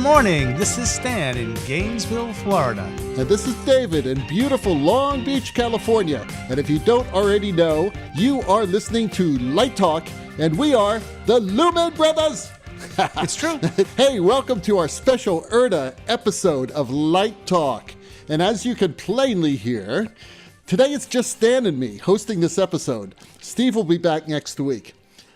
morning. This is Stan in Gainesville, Florida. And this is David in beautiful Long Beach, California. And if you don't already know, you are listening to Light Talk, and we are the Lumen Brothers. It's true. Hey, welcome to our special URTA episode of Light Talk. And as you can plainly hear, today it's just Stan and me hosting this episode. Steve will be back next week.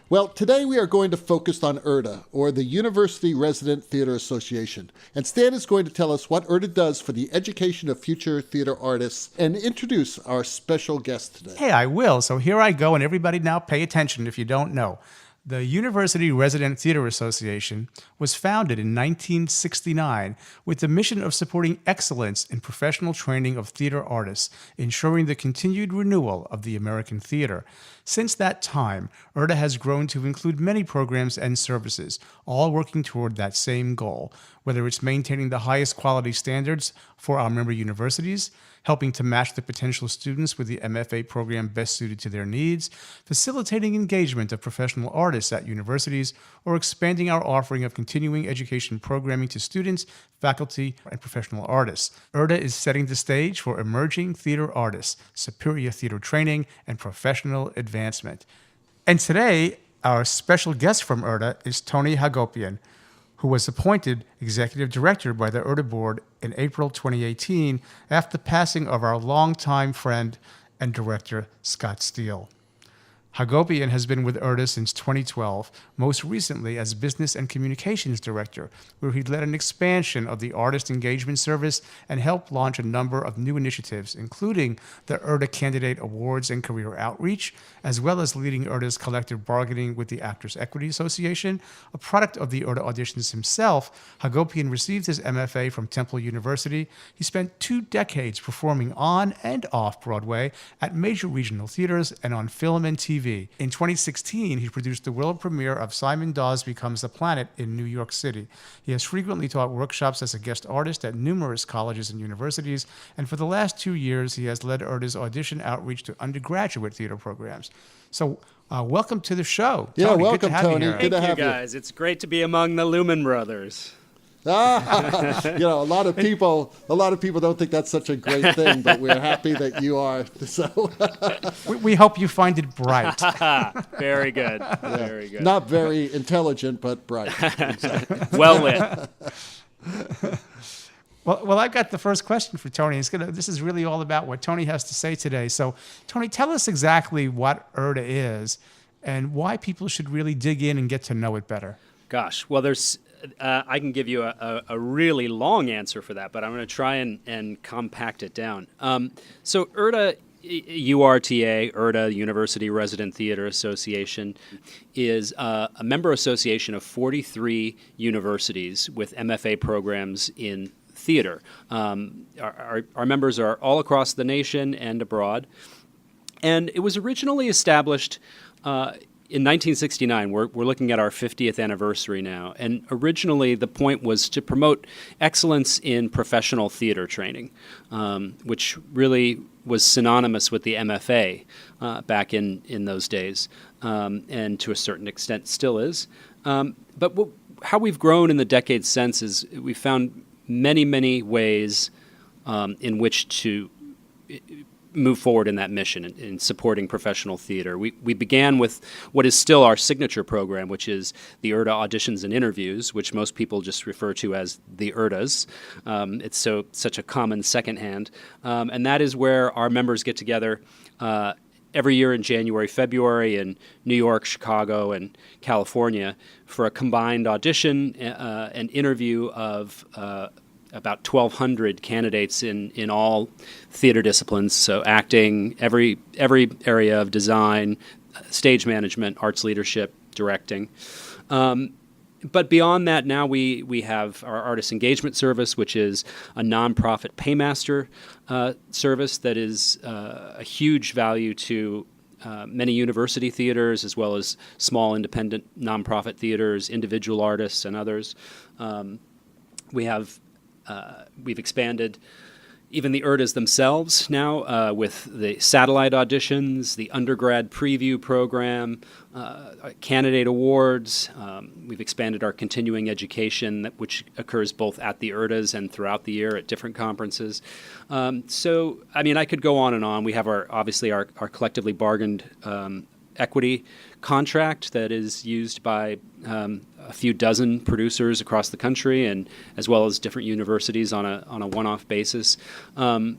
Well, today we are going to focus on URTA, or the University Resident Theater Association. And Stan is going to tell us what URTA does for the education of future theater artists and introduce our special guest today. Hey, I will. So here I go, and everybody now pay attention if you don't know. The University Resident Theater Association was founded in 1969 with the mission of supporting excellence in professional training of theater artists, ensuring the continued renewal of the American theater. Since that time, URTA has grown to include many programs and services, all working toward that same goal, whether it's maintaining the highest quality standards for our member universities, helping to match the potential students with the MFA program best suited to their needs, facilitating engagement of professional artists at universities, or expanding our offering of continuing education programming to students, faculty, and professional artists. URTA is setting the stage for emerging theater artists, superior theater training, and professional advancement. And today, our special guest from URTA is Tony Hagopian, who was appointed executive director by the URTA board in April 2018 after the passing of our longtime friend and director, Scott Steele. Hagopian has been with URTA since 2012, most recently as Business and Communications Director, where he led an expansion of the Artist Engagement Service and helped launch a number of new initiatives, including the URTA Candidate Awards and Career Outreach, as well as leading URTA's collective bargaining with the Actors Equity Association. A product of the URTA Auditions himself, Hagopian received his MFA from Temple University. He spent 2 decades performing on and off Broadway at major regional theaters and on film and TV. In 2016, he produced the world premiere of Simon Dawes Becomes the Planet in New York City. He has frequently taught workshops as a guest artist at numerous colleges and universities, and for the last 2 years, he has led URTA's audition outreach to undergraduate theater programs. So, welcome to the show. Yeah, Tony, welcome, good to have Tony. You here. Good to Thank have you, guys. It's great to be among the Lumen Brothers. A lot of people don't think that's such a great thing, but we're happy that you are. So we hope you find it bright. Very good. Yeah. Very good. Not very intelligent, but bright. Well lit. Well, I've got the first question for Tony. This is really all about what Tony has to say today. So, Tony, tell us exactly what URTA is and why people should really dig in and get to know it better. Gosh, well, I can give you a really long answer for that, but I'm going to try and compact it down. So URTA, URTA, University Resident Theater Association, is a member association of 43 universities with MFA programs in theater. Our members are all across the nation and abroad. And it was originally established in 1969. We're looking at our 50th anniversary now, and originally the point was to promote excellence in professional theater training, which really was synonymous with the MFA back in those days, and to a certain extent still is. But how we've grown in the decades since is we found many, many ways in which to move forward in that mission in supporting professional theater. We began with what is still our signature program, which is the URTA Auditions and Interviews, which most people just refer to as the URTAs. It's such a common secondhand. And that is where our members get together every year in January, February in New York, Chicago, and California for a combined audition and interview of about 1,200 candidates in all theater disciplines, so acting, every area of design, stage management, arts leadership, directing. But beyond that, now we have our Artist Engagement Service, which is a nonprofit paymaster service that is a huge value to many university theaters, as well as small independent nonprofit theaters, individual artists, and others. We've expanded even the URTAs themselves now, with the satellite auditions, the undergrad preview program, candidate awards. We've expanded our continuing education, which occurs both at the URTAs and throughout the year at different conferences. So, I mean, I could go on and on. We have obviously our collectively bargained equity contract that is used by a few dozen producers across the country, and as well as different universities on a one-off basis.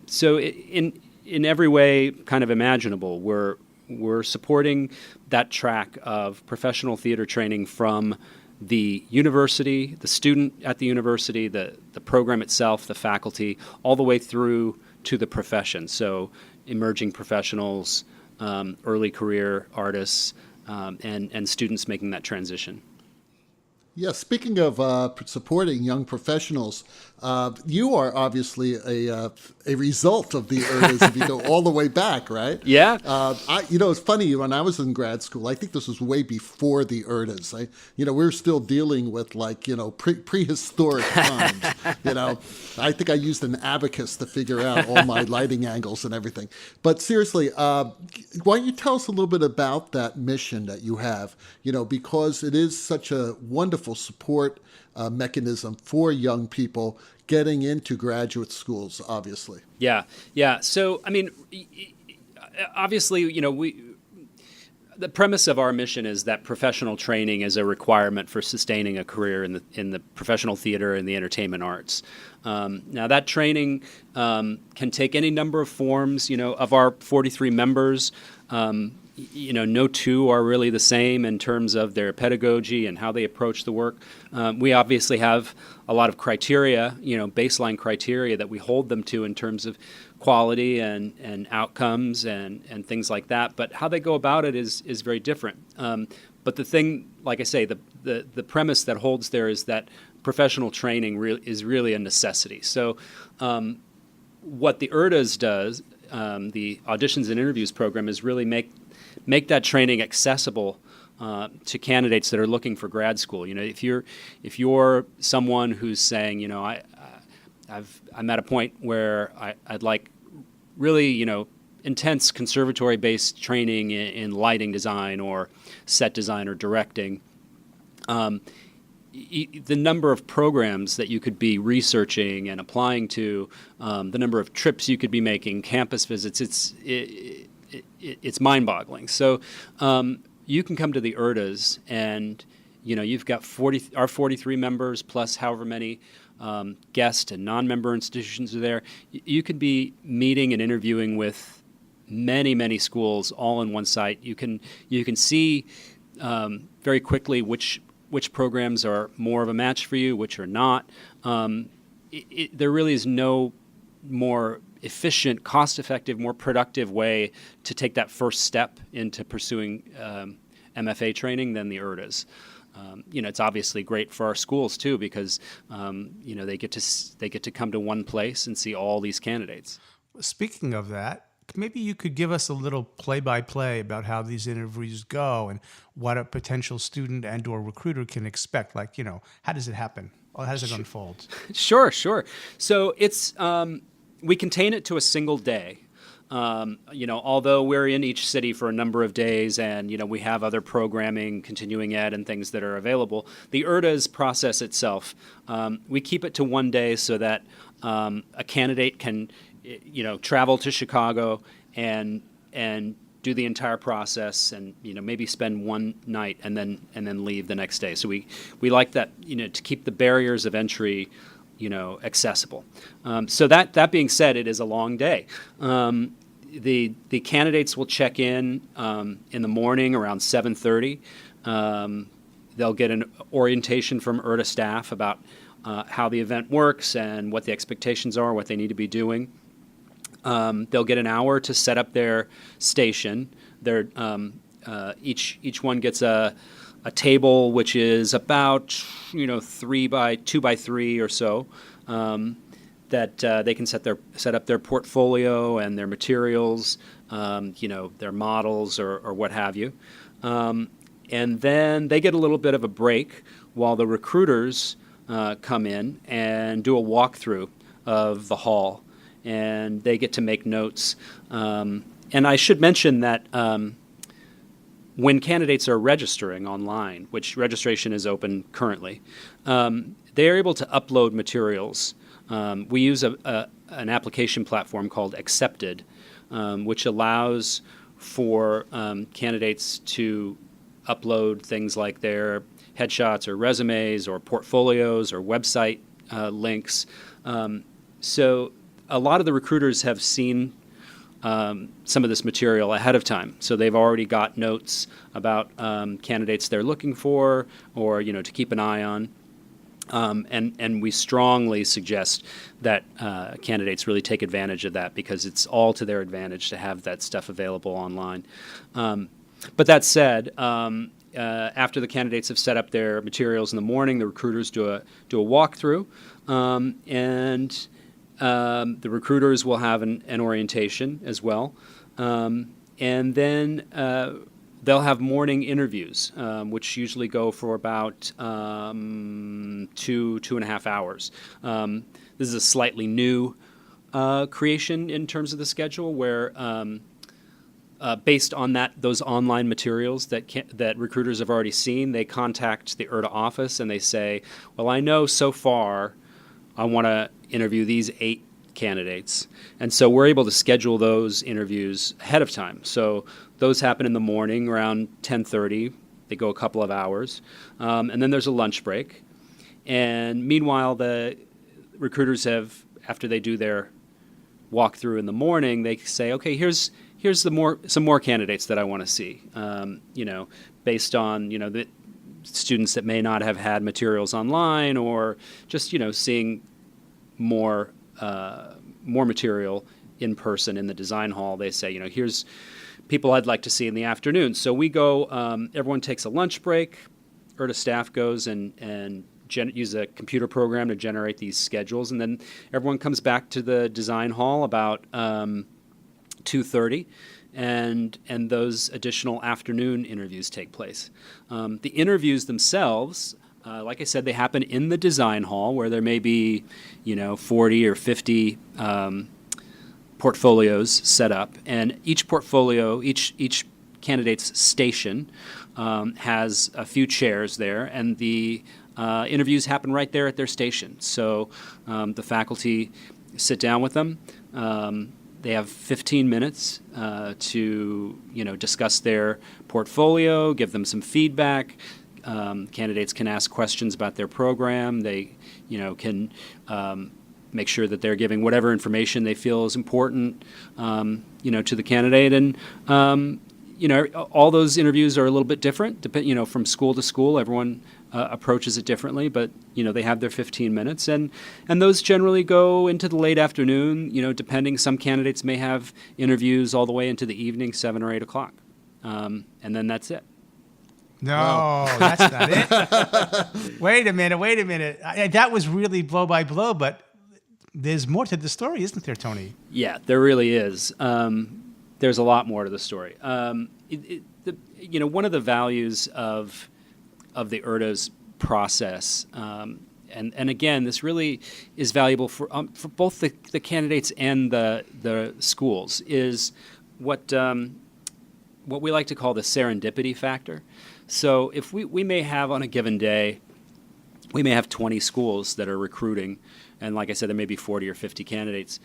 So in every way kind of imaginable, we're supporting that track of professional theater training from the university, the student at the university, the program itself, the faculty, all the way through to the profession. So emerging professionals, early career artists, and students making that transition. Yeah, speaking of supporting young professionals, you are obviously a result of the URTAs if you go all the way back, right? Yeah. It's funny, when I was in grad school, I think this was way before the URTAs. We were still dealing with prehistoric times. I think I used an abacus to figure out all my lighting angles and everything. But seriously, why don't you tell us a little bit about that mission that you have? Because it is such a wonderful support mechanism for young people getting into graduate schools, obviously. Yeah. So, I mean, obviously, the premise of our mission is that professional training is a requirement for sustaining a career in the professional theater and the entertainment arts. Now, that training can take any number of forms. Of our 43 members, no two are really the same in terms of their pedagogy and how they approach the work. We obviously have a lot of criteria, baseline criteria that we hold them to in terms of quality and outcomes and things like that. But how they go about it is very different. But the thing, like I say, the premise that holds there is that professional training is really a necessity. So what the URTAs does, the Auditions and Interviews program, is really make that training accessible to candidates that are looking for grad school. If you're someone who's saying, I'm at a point where I'd like really, intense conservatory-based training in lighting design or set design or directing. The number of programs that you could be researching and applying to, the number of trips you could be making, campus visits, it's mind-boggling. So you can come to the URTAs, and you've got our 43 members plus however many guest and non-member institutions are there. You could be meeting and interviewing with many schools all in one site. You can see very quickly which programs are more of a match for you, which are not. There really is no more efficient, cost-effective, more productive way to take that first step into pursuing MFA training than the URTAs. It's obviously great for our schools too, because they get to come to one place and see all these candidates. Speaking of that, maybe you could give us a little play-by-play about how these interviews go and what a potential student and or recruiter can expect. Like, how does it happen? Or how does it unfold? Sure. So it's we contain it to a single day. Although we're in each city for a number of days and, we have other programming, continuing ed and things that are available, the URTA's process itself, we keep it to one day so that a candidate can, travel to Chicago and do the entire process and, maybe spend one night and then leave the next day. So we like that, to keep the barriers of entry accessible. So that being said, it is a long day. The candidates will check in the morning around 7:30. They'll get an orientation from URTA staff about how the event works and what the expectations are, what they need to be doing. They'll get an hour to set up their station. Each one gets a table which is about 3 by 2 by 3 or so, that they can set up their portfolio and their materials, their models or what have you, and then they get a little bit of a break while the recruiters come in and do a walkthrough of the hall and they get to make notes. And I should mention that when candidates are registering online, which registration is open currently, they are able to upload materials. We use an application platform called Accepted, which allows for candidates to upload things like their headshots or resumes or portfolios or website links. So a lot of the recruiters have seen some of this material ahead of time. So they've already got notes about candidates they're looking for or, to keep an eye on. And we strongly suggest that candidates really take advantage of that because it's all to their advantage to have that stuff available online. But that said, after the candidates have set up their materials in the morning, the recruiters do a walkthrough, and the recruiters will have an orientation as well, and then they'll have morning interviews, which usually go for about 2.5 hours. This is a slightly new creation in terms of the schedule, where based on those online materials that recruiters have already seen, they contact the URTA office and they say, well, I know so far I want to interview these 8 candidates. And so we're able to schedule those interviews ahead of time. So those happen in the morning around 10:30. They go a couple of hours. And then there's a lunch break. And meanwhile, the recruiters have, after they do their walkthrough in the morning, they say, okay, here's some more candidates that I want to see, based on, the students that may not have had materials online or just, seeing more material in person in the design hall. They say, here's people I'd like to see in the afternoon. So we go, everyone takes a lunch break. URTA staff goes and use a computer program to generate these schedules. And then everyone comes back to the design hall about 2:30. And those additional afternoon interviews take place. The interviews themselves, like I said, they happen in the design hall where there may be, 40 or 50 portfolios set up, and each portfolio, each candidate's station has a few chairs there, and the interviews happen right there at their station. So the faculty sit down with them. They have 15 minutes to, discuss their portfolio, give them some feedback. Candidates can ask questions about their program. They, can make sure that they're giving whatever information they feel is important, to the candidate. And, all those interviews are a little bit different, from school to school. Everyone approaches it differently, but, they have their 15 minutes. And those generally go into the late afternoon, depending. Some candidates may have interviews all the way into the evening, 7 or 8 o'clock. And then that's it. No, wow. That's not it. Wait a minute. That was really blow by blow, but there's more to the story, isn't there, Tony? Yeah, there really is. There's a lot more to the story. One of the values of the URTA's process, and again, this really is valuable for both the candidates and the schools, is what we like to call the serendipity factor. So if we may have on a given day, we may have 20 schools that are recruiting, and like I said, there may be 40 or 50 candidates.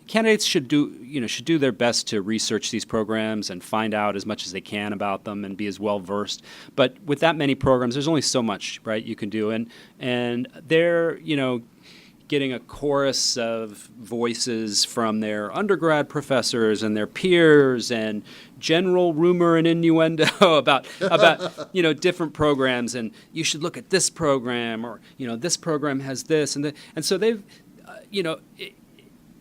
Candidates should do their best to research these programs and find out as much as they can about them and be as well versed. But with that many programs, there's only so much, right, you can do, and they're getting a chorus of voices from their undergrad professors and their peers and general rumor and innuendo about different programs, and you should look at this program, or this program has this and so they've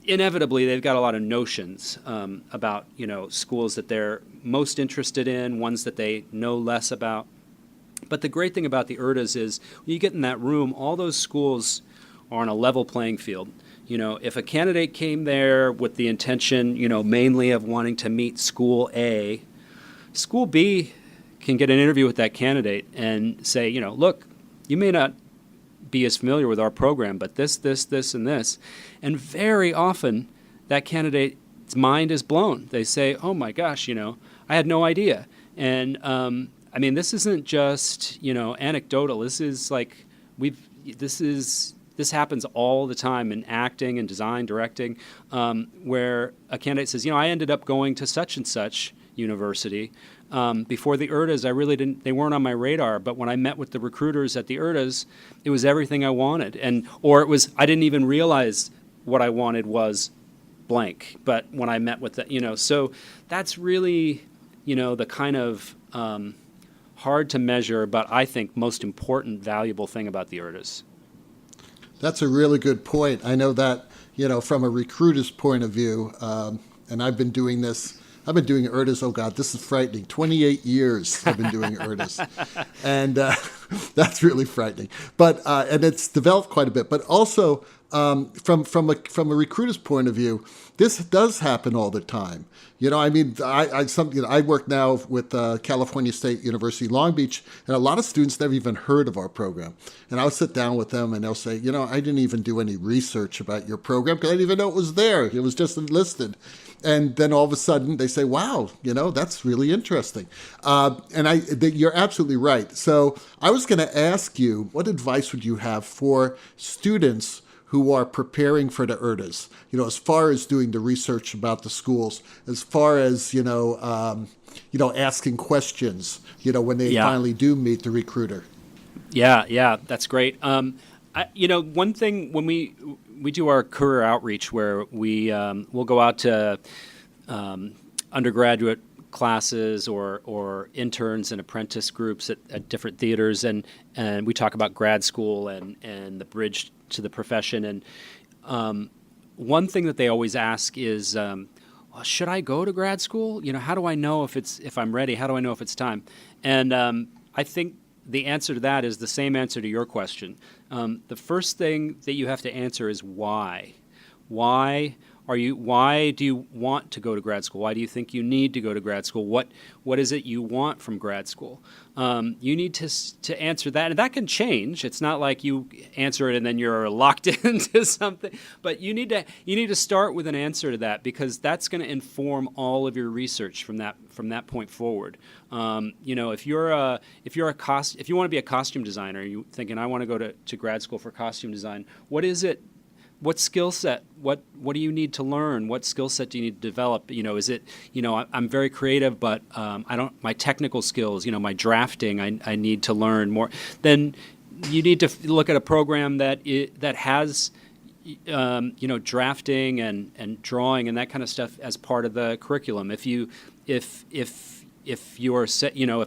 inevitably they've got a lot of notions about schools that they're most interested in, ones that they know less about. But the great thing about the URTAs is when you get in that room, all those schools are on a level playing field. If a candidate came there with the intention, mainly of wanting to meet School A, School B can get an interview with that candidate and say, look, you may not be as familiar with our program, but this, and this. And very often that candidate's mind is blown. They say, oh my gosh, I had no idea. And I mean, this isn't just, anecdotal. This is like, this happens all the time in acting and design, directing, where a candidate says, I ended up going to such and such university. Before the URTAs, they weren't on my radar, but when I met with the recruiters at the URTAs, it was everything I wanted. Or I didn't even realize what I wanted was blank, but when I met with so that's really, the kind of hard to measure, but I think most important, valuable thing about the URTAs. That's a really good point. I know that, from a recruiter's point of view, and I've been doing URTAs, oh God, this is frightening. 28 years I've been doing URTAs. And that's really frightening. But and it's developed quite a bit. But also, from a recruiter's point of view, this does happen all the time. I work now with California State University Long Beach, and a lot of students never even heard of our program. And I'll sit down with them, and they'll say, I didn't even do any research about your program because I didn't even know it was there. It was just listed. And then all of a sudden they say, wow, that's really interesting. You're absolutely right. So I was going to ask you, what advice would you have for students who are preparing for the URTAs, as far as doing the research about the schools, as far as, asking questions, when they finally do meet the recruiter? Yeah, that's great. One thing when we do our career outreach where we'll go out to undergraduate classes or interns and apprentice groups at different theaters, and we talk about grad school and the bridge to the profession. And one thing that they always ask is, well, should I go to grad school? How do I know if I'm ready? How do I know if it's time? And I think the answer to that is the same answer to your question. The first thing that you have to answer is why. Why do you want to go to grad school? Why do you think you need to go to grad school? What is it you want from grad school? You need to answer that, and that can change. It's not like you answer it and then you're locked into something. But you need to start with an answer to that, because that's going to inform all of your research from that point forward. If you want to be a costume designer, you're thinking, I want to go to grad school for costume design. What is it? What skill set? What do you need to learn? What skill set do you need to develop? Is it, I'm very creative, but my technical skills, my drafting, I need to learn more. Then you need to look at a program that has, drafting and drawing and that kind of stuff as part of the curriculum. If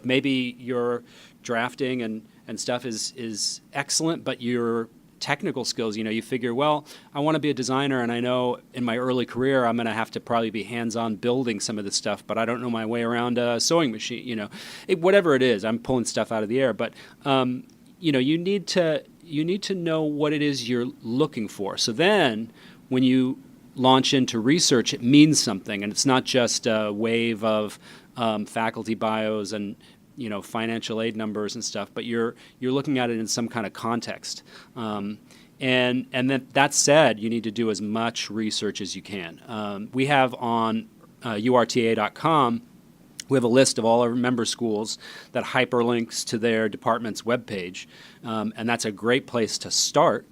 maybe your drafting and stuff is excellent, but your technical skills, you figure, well, I want to be a designer, and I know in my early career I'm going to have to probably be hands-on building some of this stuff, but I don't know my way around a sewing machine, whatever it is, I'm pulling stuff out of the air. But you need to know what it is you're looking for. So then when you launch into research, it means something, and it's not just a wave of faculty bios and financial aid numbers and stuff, but you're looking at it in some kind of context. And then that said, you need to do as much research as you can. We have on URTA.com, we have a list of all our member schools that hyperlinks to their department's webpage, and that's a great place to start.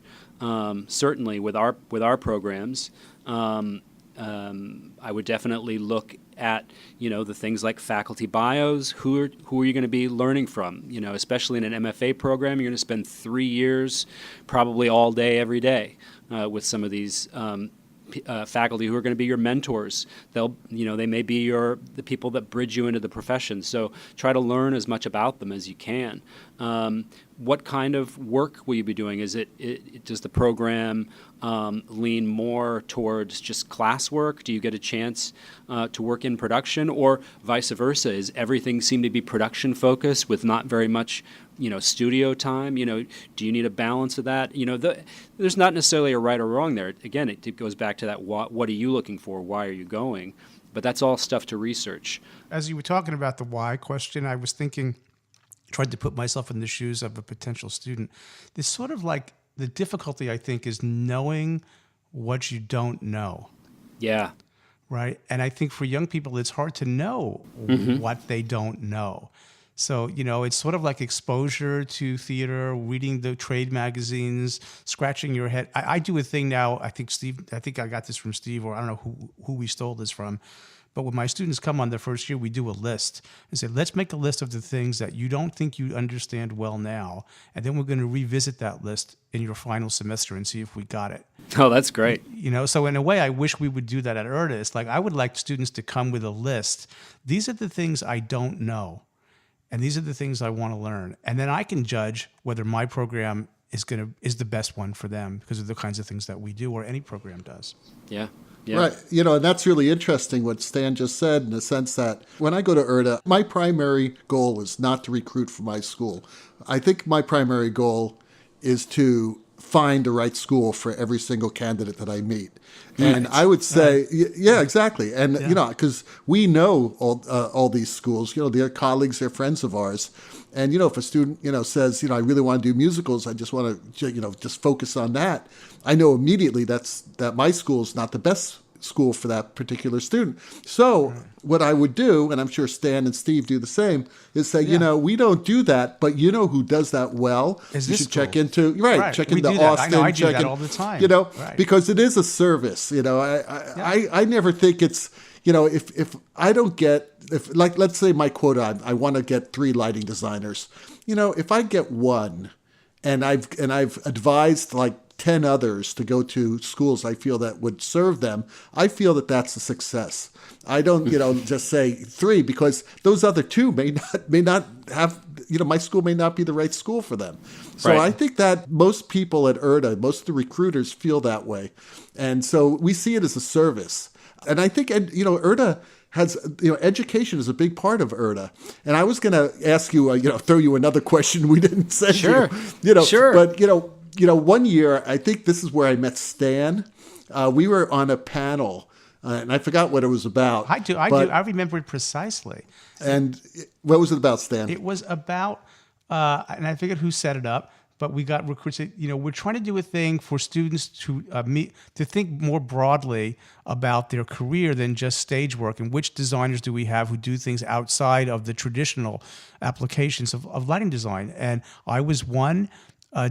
Certainly with our programs. I would definitely look at, the things like faculty bios. Who are you going to be learning from? Especially in an MFA program, you're going to spend 3 years, probably all day, every day, with some of these faculty who are going to be your mentors. They may be the people that bridge you into the profession. So try to learn as much about them as you can. What kind of work will you be doing? Does the program lean more towards just classwork? Do you get a chance to work in production, or vice versa? Is everything seem to be production focused with not very much, studio time? Do you need a balance of that? There's not necessarily a right or wrong there. Again, it goes back to that. What are you looking for? Why are you going? But that's all stuff to research. As you were talking about the why question, I was thinking, tried to put myself in the shoes of a potential student. There's sort of like the difficulty, I think, is knowing what you don't know. Yeah. Right. And I think for young people, it's hard to know what they don't know. So, it's sort of like exposure to theater, reading the trade magazines, scratching your head. I do a thing now. I think I got this from Steve, or I don't know who we stole this from. But when my students come on the first year, we do a list and say, let's make a list of the things that you don't think you understand well now. And then we're going to revisit that list in your final semester and see if we got it. Oh, that's great. So in a way, I wish we would do that at URTA. It's like, I would like students to come with a list. These are the things I don't know. And these are the things I want to learn. And then I can judge whether my program is the best one for them because of the kinds of things that we do or any program does. Yeah. Yeah. Right. And that's really interesting what Stan just said, in the sense that when I go to URTA, my primary goal is not to recruit for my school. I think my primary goal is to find the right school for every single candidate that I meet. And I would say, yeah, exactly. And, because we know all these schools, they're colleagues, they're friends of ours. And, if a student, says, I really want to do musicals, I just want to, just focus on that. I know immediately that my school is not the best school for that particular student. So what I would do, and I'm sure Stan and Steve do the same, is say, we don't do that, but who does that well? You should check into, check into Austin. I do that all the time. Because it is a service. I never think it's, if I don't get, let's say my quota, I want to get 3 lighting designers. If I get one, and I've advised 10 others to go to schools I feel that would serve them, I feel that that's a success. I don't, just say 3, because those other 2 may not have, my school may not be the right school for them. So I think that most people at URTA, most of the recruiters feel that way. And so we see it as a service. And I think, URTA has, education is a big part of URTA. And I was going to ask you, throw you another question we didn't send you. Sure. But, one year, I think this is where I met Stan. We were on a panel, and I forgot what it was about. I do. I remember it precisely. And what was it about, Stan? It was about, and I forget who set it up, but we got recruits. We're trying to do a thing for students to to think more broadly about their career than just stage work, and which designers do we have who do things outside of the traditional applications of lighting design. And I was one.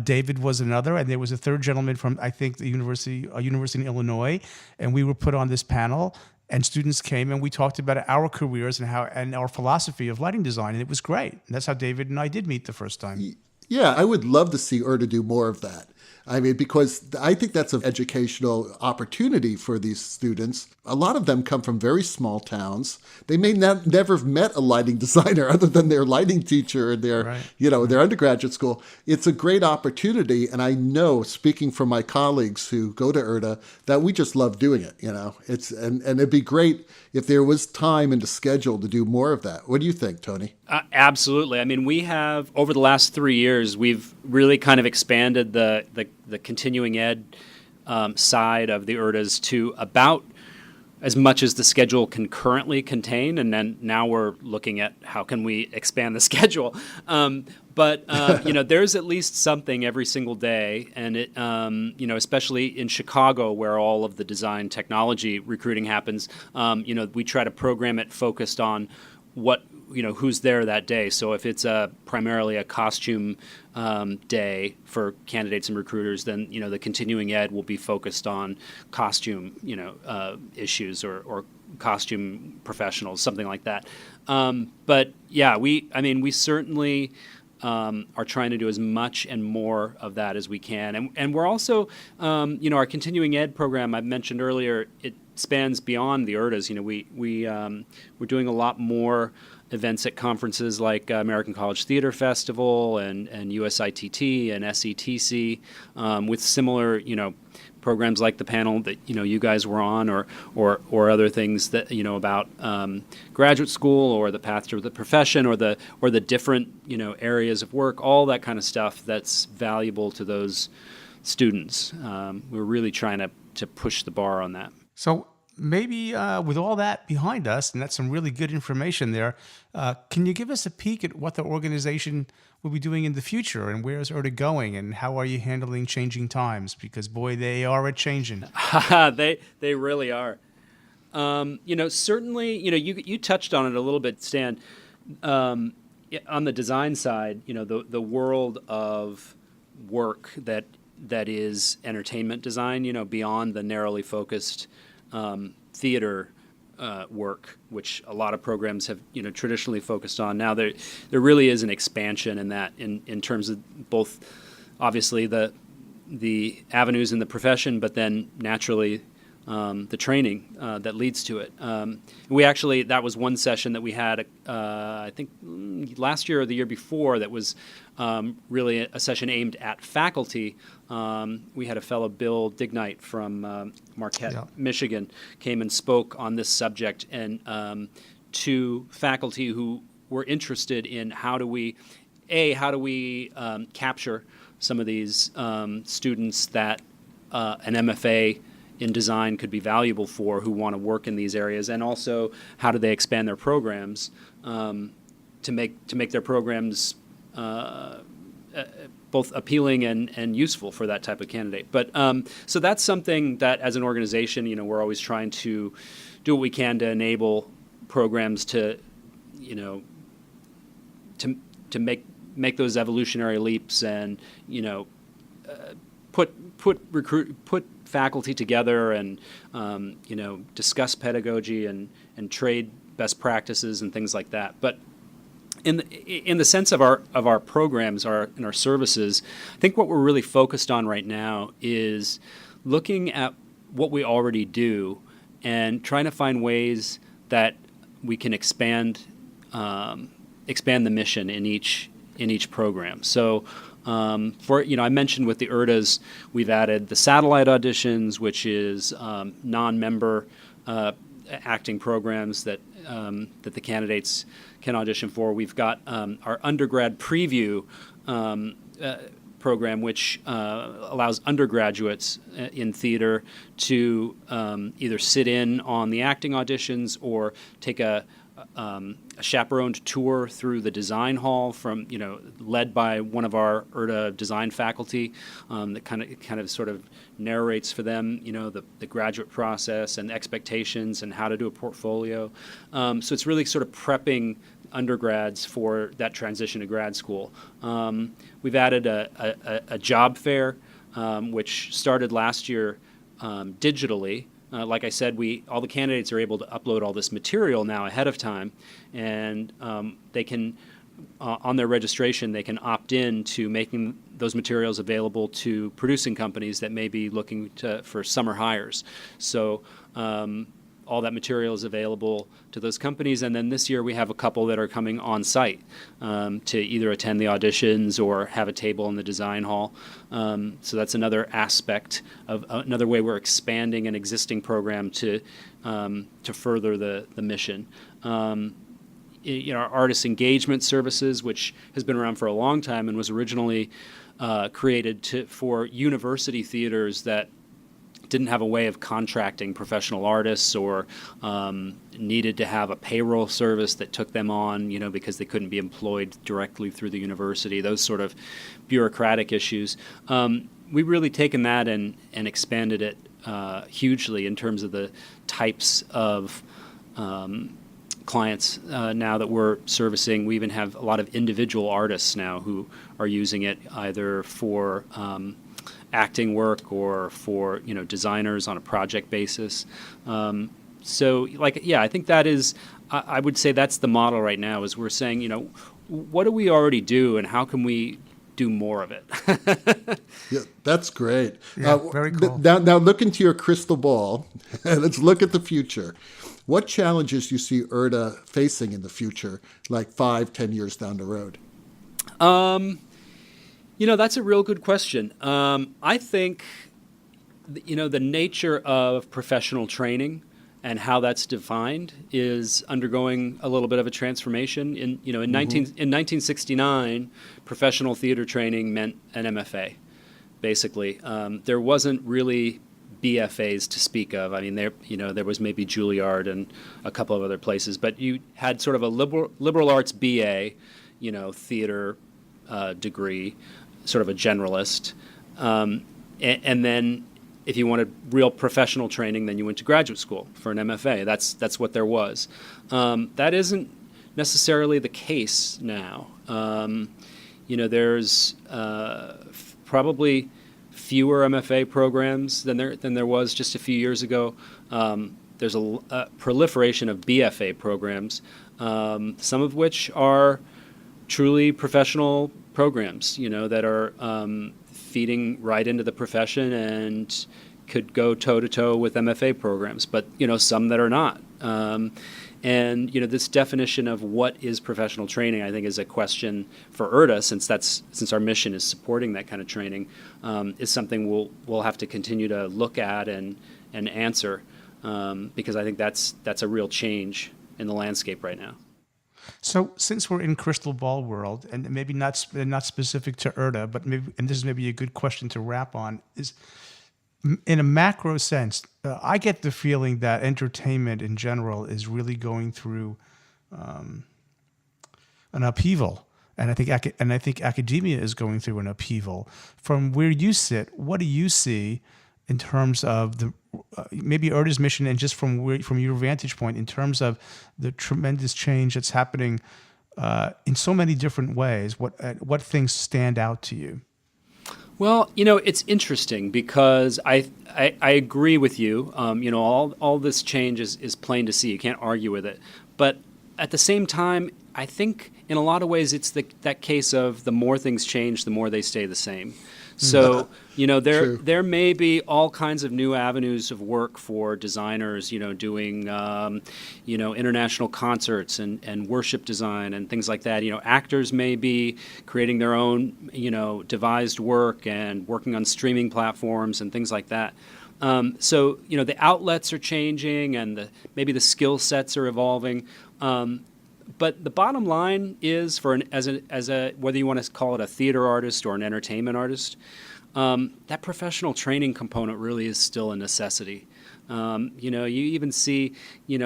David was another, and there was a third gentleman from, I think, the university in Illinois, and we were put on this panel, and students came, and we talked about our careers and our philosophy of lighting design, and it was great. And that's how David and I did meet the first time. Yeah, I would love to see URTA do more of that. I mean, because I think that's an educational opportunity for these students. A lot of them come from very small towns. They may never have met a lighting designer other than their lighting teacher and their, their undergraduate school. It's a great opportunity. And I know, speaking from my colleagues who go to URTA, that we just love doing it. And it'd be great if there was time in the schedule to do more of that. What do you think, Tony? Absolutely. I mean, we have, over the last 3 years, we've really kind of expanded the continuing ed side of the URTAs to about as much as the schedule can currently contain, and then now we're looking at how can we expand the schedule. But there's at least something every single day, and it, especially in Chicago where all of the design technology recruiting happens, we try to program it focused on who's there that day. So if it's primarily a costume day for candidates and recruiters, then the continuing ed will be focused on costume issues or costume professionals, something like that. But yeah, we certainly are trying to do as much and more of that as we can, and we're also our continuing ed program I mentioned earlier, it spans beyond the URTAs. We're doing a lot more events at conferences like American College Theater Festival and USITT and SETC, with similar programs like the panel that you guys were on, or other things that about graduate school or the path to the profession or the different areas of work, all that kind of stuff that's valuable to those students. We're really trying to push the bar on that. So maybe with all that behind us, and that's some really good information there, can you give us a peek at what the organization will be doing in the future, and where is URTA going, and how are you handling changing times? Because boy, they are a-changing. They really are. Certainly, you touched on it a little bit, Stan. On the design side, the world of work that is entertainment design, beyond the narrowly focused theater work, which a lot of programs have traditionally focused on. Now there really is an expansion in that, in terms of both obviously the avenues in the profession, but then naturally the training that leads to it. That was one session that we had, I think last year or the year before, that was really a session aimed at faculty. We had a fellow, Bill Dignight from Marquette, Michigan, came and spoke on this subject, and to faculty who were interested in how do we capture some of these students that an MFA in design could be valuable for, who want to work in these areas, and also how do they expand their programs to make their programs both appealing and useful for that type of candidate. But so that's something that, as an organization, we're always trying to do what we can to enable programs to make those evolutionary leaps, and put faculty together, and discuss pedagogy and trade best practices and things like that. But in the sense of our programs, and our services, I think what we're really focused on right now is looking at what we already do and trying to find ways that we can expand the mission in each program. So I mentioned with the URTAs, we've added the satellite auditions, which is non-member acting programs that the candidates can audition for. We've got our undergrad preview program, which allows undergraduates in theater to either sit in on the acting auditions or take a chaperoned tour through the design hall led by one of our URTA design faculty, that kind of sort of narrates for them the graduate process and expectations and how to do a portfolio. So it's really sort of prepping undergrads for that transition to grad school. We've added a job fair, which started last year digitally. Like I said, all the candidates are able to upload all this material now ahead of time, and they can, on their registration, they can opt in to making those materials available to producing companies that may be looking for summer hires. So all that material is available to those companies, and then this year we have a couple that are coming on site to either attend the auditions or have a table in the design hall. So that's another aspect of another way we're expanding an existing program to further the mission. Our artist engagement services, which has been around for a long time and was originally created for university theaters that didn't have a way of contracting professional artists, or needed to have a payroll service that took them on, because they couldn't be employed directly through the university, those sort of bureaucratic issues. We've really taken that and expanded it hugely in terms of the types of clients now that we're servicing. We even have a lot of individual artists now who are using it either for acting work or for designers on a project basis. I think that is, I would say that's the model right now, is we're saying, what do we already do and how can we do more of it? Yeah, that's great. Yeah, very cool. Now look into your crystal ball and let's look at the future. What challenges do you see URTA facing in the future, like 5-10 years down the road? That's a real good question. I think, the nature of professional training and how that's defined is undergoing a little bit of a transformation. In 1969, professional theater training meant an MFA, basically. There wasn't really BFAs to speak of. I mean, there was maybe Juilliard and a couple of other places, but you had sort of a liberal arts BA, theater degree, sort of a generalist, and then if you wanted real professional training, then you went to graduate school for an MFA. That's what there was. That isn't necessarily the case now. There's probably fewer MFA programs than there was just a few years ago. There's a proliferation of BFA programs, some of which are truly professional programs, that are feeding right into the profession and could go toe-to-toe with MFA programs, but, some that are not. And this definition of what is professional training, I think, is a question for URTA, since our mission is supporting that kind of training, is something we'll have to continue to look at and answer, because I think that's a real change in the landscape right now. So, since we're in crystal ball world, and maybe not specific to URTA, but and this is maybe a good question to wrap on, is in a macro sense, I get the feeling that entertainment in general is really going through an upheaval, and I think academia is going through an upheaval. From where you sit, what do you see in terms of the maybe URTA's mission, and just from your vantage point, in terms of the tremendous change that's happening in so many different ways? What things stand out to you? Well, it's interesting because I agree with you. All this change is plain to see. You can't argue with it. But at the same time, I think in a lot of ways it's that case of the more things change, the more they stay the same. So, there may be all kinds of new avenues of work for designers, doing, international concerts and worship design and things like that. Actors may be creating their own, devised work and working on streaming platforms and things like that. So, the outlets are changing and maybe the skill sets are evolving. But the bottom line is, as a whether you want to call it a theater artist or an entertainment artist, that professional training component really is still a necessity. You even see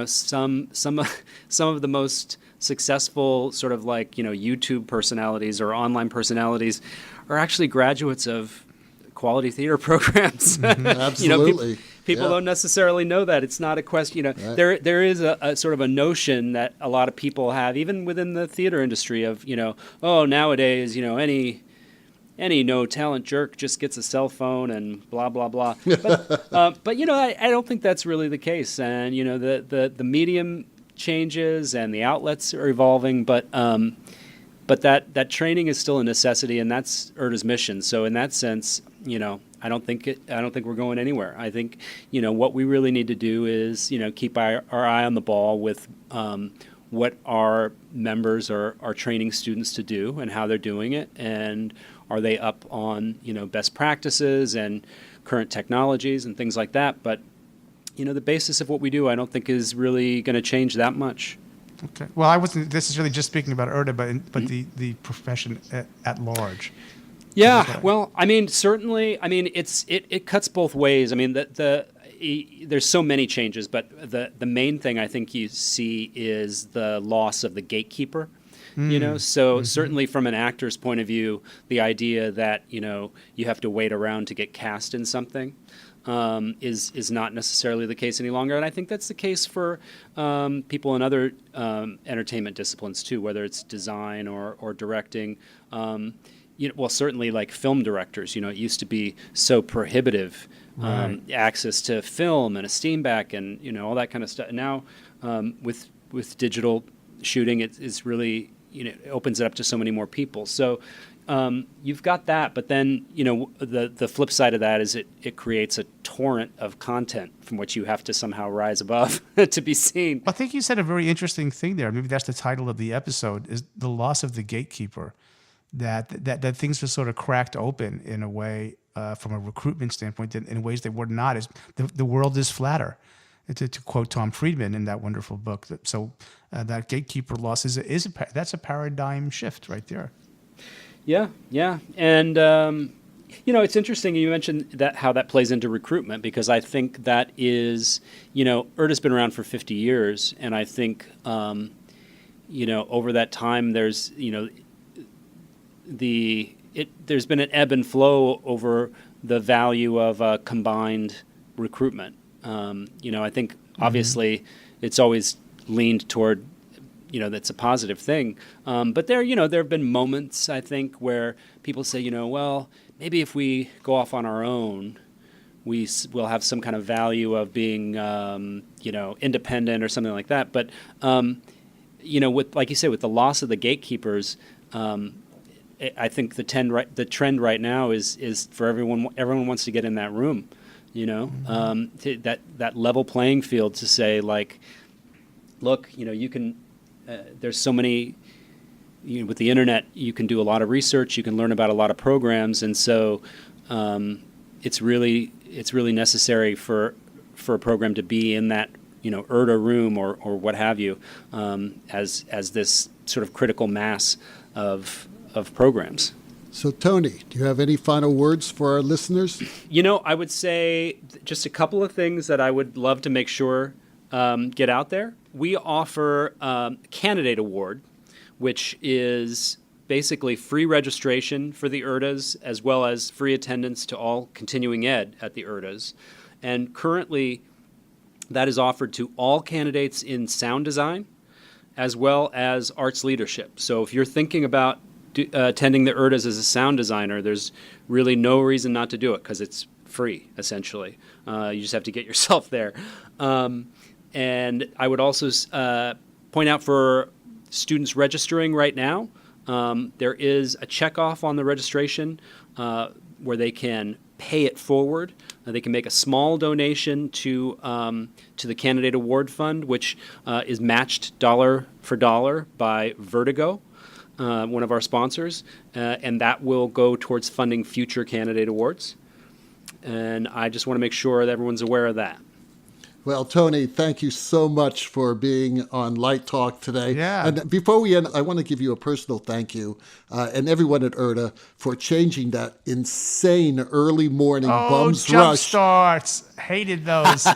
some of the most successful sort of like YouTube personalities or online personalities are actually graduates of quality theater programs. Absolutely. People don't necessarily know that. It's not a question. Right. There is a sort of a notion that a lot of people have, even within the theater industry, of nowadays any no talent jerk just gets a cell phone and blah blah blah. But I don't think that's really the case. And the medium changes and the outlets are evolving, but that training is still a necessity, and that's URTA's mission. So in that sense, I don't think we're going anywhere. I think what we really need to do is keep our eye on the ball with what our members are training students to do and how they're doing it, and are they up on best practices and current technologies and things like that. But the basis of what we do, I don't think is really going to change that much. Okay. Well, I wasn't necessarily just speaking about URTA, but the profession at large. Yeah, well, I mean, certainly, it cuts both ways. I mean, there's so many changes, but the main thing I think you see is the loss of the gatekeeper. So certainly from an actor's point of view, the idea that you have to wait around to get cast in something is not necessarily the case any longer, and I think that's the case for people in other entertainment disciplines too, whether it's design or directing. Well, certainly like film directors, it used to be so prohibitive, access to film and a steam back and, all that kind of stuff. Now, with digital shooting, it's really, it opens it up to so many more people. So you've got that, but then, the flip side of that is it creates a torrent of content from which you have to somehow rise above to be seen. I think you said a very interesting thing there. Maybe that's the title of the episode, is the loss of the gatekeeper. That things were sort of cracked open in a way from a recruitment standpoint in ways they were not. As the world is flatter, to quote Tom Friedman in that wonderful book. So that gatekeeper loss that's a paradigm shift right there. Yeah, and It's interesting you mentioned that how that plays into recruitment, because I think that is, URTA's been around for 50 years, and I think, over that time there's, there's been an ebb and flow over the value of combined recruitment. I think obviously it's always leaned toward, that's a positive thing. But there have been moments, I think, where people say, well, maybe if we go off on our own, we'll have some kind of value of being, independent or something like that. But, with, like you say, with the loss of the gatekeepers, I think the trend right now is for everyone wants to get in that room, that level playing field to say, like, look, you can, there's so many, with the internet, you can do a lot of research, you can learn about a lot of programs, and so it's really necessary for a program to be in that URTA room or what have you, as this sort of critical mass of programs. So, Tony, do you have any final words for our listeners? I would say just a couple of things that I would love to make sure get out there. We offer a candidate award, which is basically free registration for the URTAs, as well as free attendance to all continuing ed at the URTAs. And currently, that is offered to all candidates in sound design, as well as arts leadership. So if you're thinking about attending the URTAs as a sound designer, there's really no reason not to do it, because it's free, essentially. You just have to get yourself there. And I would also point out for students registering right now, there is a checkoff on the registration where they can pay it forward. They can make a small donation to the Candidate Award Fund, which is matched dollar for dollar by Vertigo, one of our sponsors, and that will go towards funding future candidate awards. And I just want to make sure that everyone's aware of that. Well, Tony, thank you so much for being on Light Talk today. Yeah. And before we end, I want to give you a personal thank you and everyone at URTA for changing that insane early morning Bums jump Rush. starts. Hated those.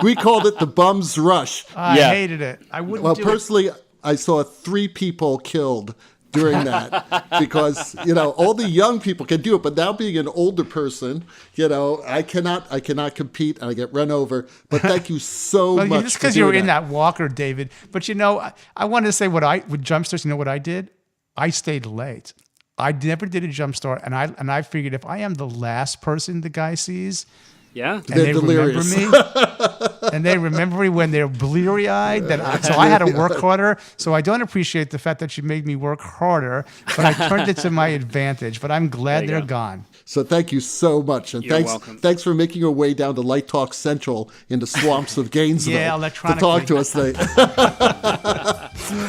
We called it the Bums Rush. I hated it. I wouldn't do Personally, I saw 3 people killed during that because, all the young people can do it. But now being an older person, I cannot compete and I get run over. But thank you so much. Just because you were in that walker, David. But, I wanted to say with jump starts, what I did? I stayed late. I never did a jump start. And I figured if I am the last person the guy sees, and they're delirious. Remember me, and they remember me when they're bleary-eyed. So I had to work harder. So I don't appreciate the fact that you made me work harder, but I turned it to my advantage. But I'm glad they're gone. So thank you so much. And You're welcome. Thanks for making your way down to Light Talk Central in the swamps of Gainesville to talk to us today.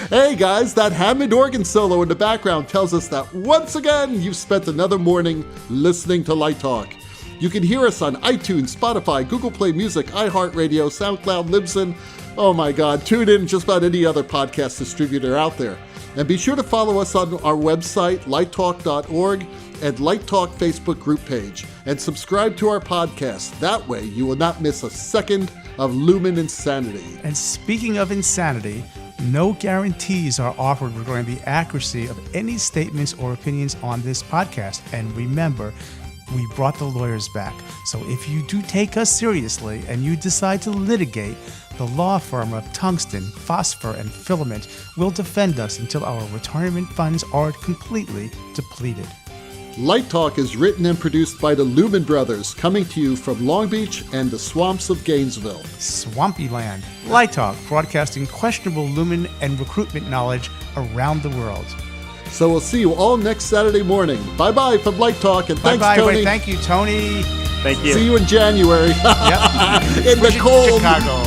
Hey, guys, that Hammond organ solo in the background tells us that once again, you've spent another morning listening to Light Talk. You can hear us on iTunes, Spotify, Google Play Music, iHeartRadio, SoundCloud, Libsyn. Oh my God, tune in just about any other podcast distributor out there. And be sure to follow us on our website, lighttalk.org, and Light Talk Facebook group page. And subscribe to our podcast. That way you will not miss a second of Lumen Insanity. And speaking of insanity, no guarantees are offered regarding the accuracy of any statements or opinions on this podcast. And remember, we brought the lawyers back. So if you do take us seriously and you decide to litigate, the law firm of Tungsten, Phosphor, and Filament will defend us until our retirement funds are completely depleted. Light Talk is written and produced by the Lumen Brothers, coming to you from Long Beach and the swamps of Gainesville. Swampy land. Light Talk, broadcasting questionable lumen and recruitment knowledge around the world. So we'll see you all next Saturday morning. Bye-bye from Light Talk, and thanks, Bye-bye. Tony. Wait, thank you, Tony. Thank you. See you in January. Yep. In the cold. Chicago.